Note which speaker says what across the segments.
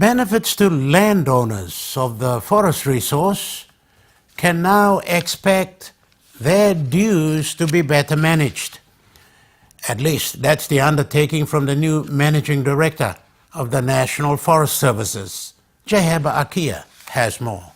Speaker 1: Benefits to landowners of the forest resource can now expect their dues to be better managed. At least that's the undertaking from the new Managing Director of the National Forest Services. Jeheba Akia has more.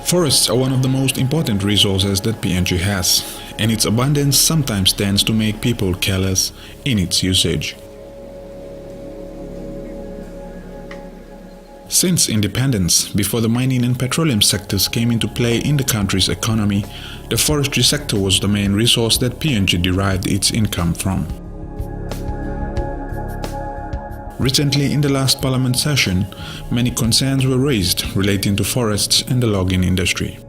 Speaker 2: Forests are one of the most important resources that PNG has, and its abundance sometimes tends to make people careless in its usage. Since independence, before the mining and petroleum sectors came into play in the country's economy, the forestry sector was the main resource that PNG derived its income from. Recently, in the last parliament session, many concerns were raised relating to forests and the logging industry,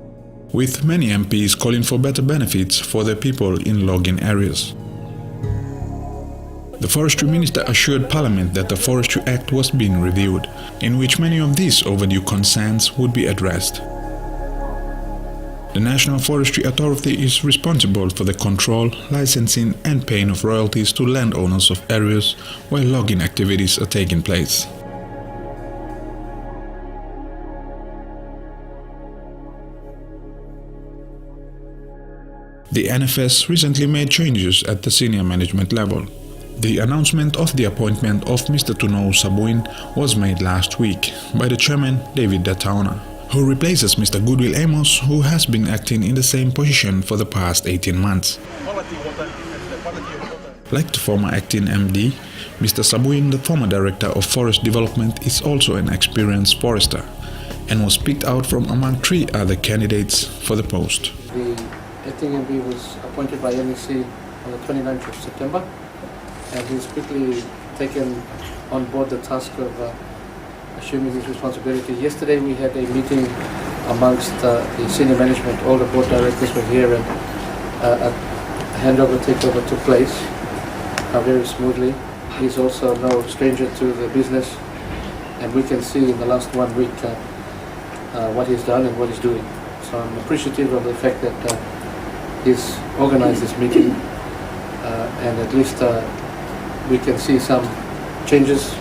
Speaker 2: with many MPs calling for better benefits for their people in logging areas. The Forestry Minister assured Parliament that the Forestry Act was being reviewed, in which many of these overdue concerns would be addressed. The National Forestry Authority is responsible for the control, licensing and paying of royalties to landowners of areas where logging activities are taking place. The NFS recently made changes at the senior management level. The announcement of the appointment of Mr. Tunou Sabuin was made last week by the chairman David Datauna, who replaces Mr. Goodwill Amos, who has been acting in the same position for the past 18 months. Like the former acting MD, Mr. Sabuin, the former Director of Forest Development, is also an experienced forester and was picked out from among 3 other candidates for the post.
Speaker 3: The acting MD was appointed by NEC on the 29th of September, and he's quickly taken on board the task of assuming his responsibility. Yesterday we had a meeting amongst the senior management. All the board directors were here, and a handover takeover took place very smoothly. He's also no stranger to the business, and we can see in the last 1 week what he's done and what he's doing. So I'm appreciative of the fact that he's organized this meeting, and at least we can see some changes.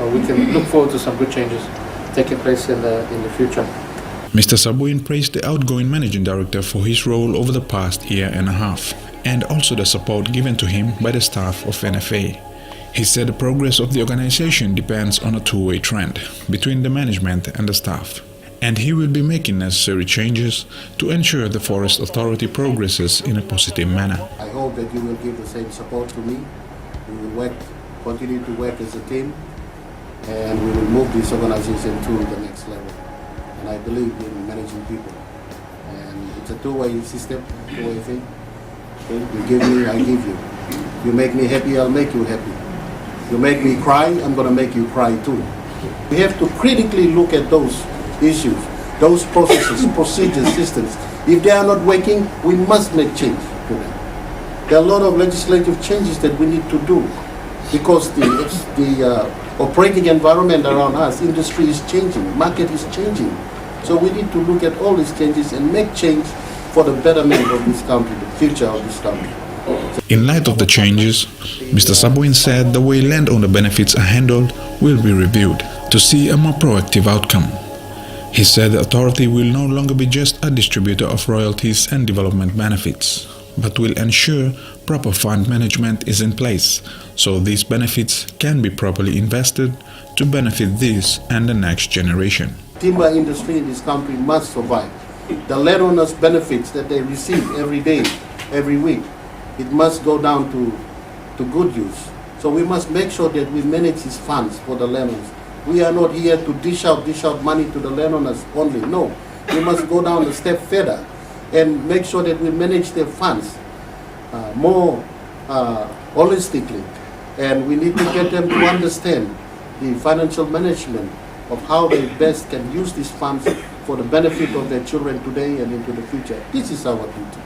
Speaker 3: We can look forward to some good changes taking place in the future.
Speaker 2: Mr. Sabuin praised the outgoing managing director for his role over the past year and a half, and also the support given to him by the staff of NFA. He said the progress of the organization depends on a two-way trend between the management and the staff, and he will be making necessary changes to ensure the Forest Authority progresses in a positive manner.
Speaker 4: I hope that you will give the same support to me. We will continue to work as a team, and we will move this organization to the next level. And I believe in managing people. And it's a two-way system, two-way thing. Okay? You give me, I give you. You make me happy, I'll make you happy. You make me cry, I'm going to make you cry too. We have to critically look at those issues, those processes, procedures, systems. If they are not working, we must make change to them. There are a lot of legislative changes that we need to do, because the operating environment around us, industry is changing, market is changing. So we need to look at all these changes and make change for the betterment of this country, the future of this country.
Speaker 2: In light of the changes, Mr. Sabuin said the way landowner benefits are handled will be reviewed to see a more proactive outcome. He said the authority will no longer be just a distributor of royalties and development benefits, but will ensure proper fund management is in place, so these benefits can be properly invested to benefit this and the next generation.
Speaker 4: Timber industry in this country must survive. The landowners' benefits that they receive every day, every week, it must go down to good use. So we must make sure that we manage these funds for the landowners. We are not here to dish out money to the landowners only. No, we must go down a step further and make sure that we manage their funds more holistically. And we need to get them to understand the financial management of how they best can use these funds for the benefit of their children today and into the future. This is our duty.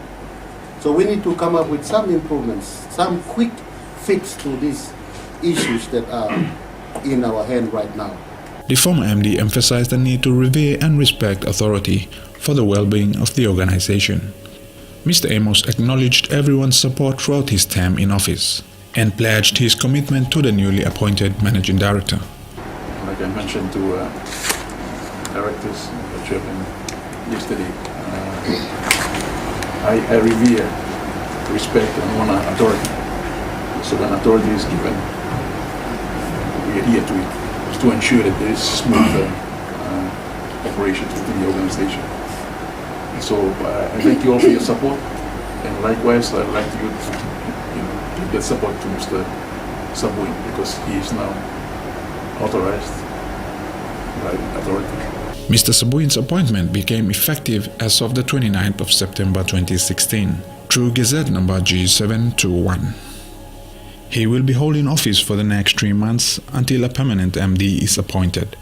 Speaker 4: So we need to come up with some improvements, some quick fix to these issues that are in our hand right now.
Speaker 2: The former MD emphasized the need to revere and respect authority for the well-being of the organization. Mr. Amos acknowledged everyone's support throughout his term in office and pledged his commitment to the newly appointed managing director.
Speaker 5: Like I mentioned to directors, the chairman yesterday, I revere, respect and honor authority. So when authority is given, we adhere to it to ensure that there is smooth operations within the organization. So I thank you all for your support, and likewise I'd like you to give that support to Mr. Sabuin, because he is now authorized by authority.
Speaker 2: Mr. Sabuin's appointment became effective as of the 29th of September 2016 through Gazette number G721. He will be holding office for the next 3 months until a permanent MD is appointed.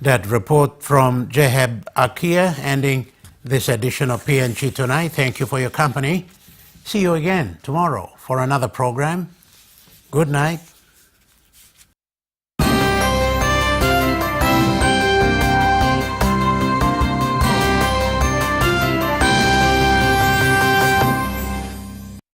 Speaker 1: That report from Jeheb Akia ending this edition of PNG Tonight. Thank you for your company. See you again tomorrow for another program. Good night.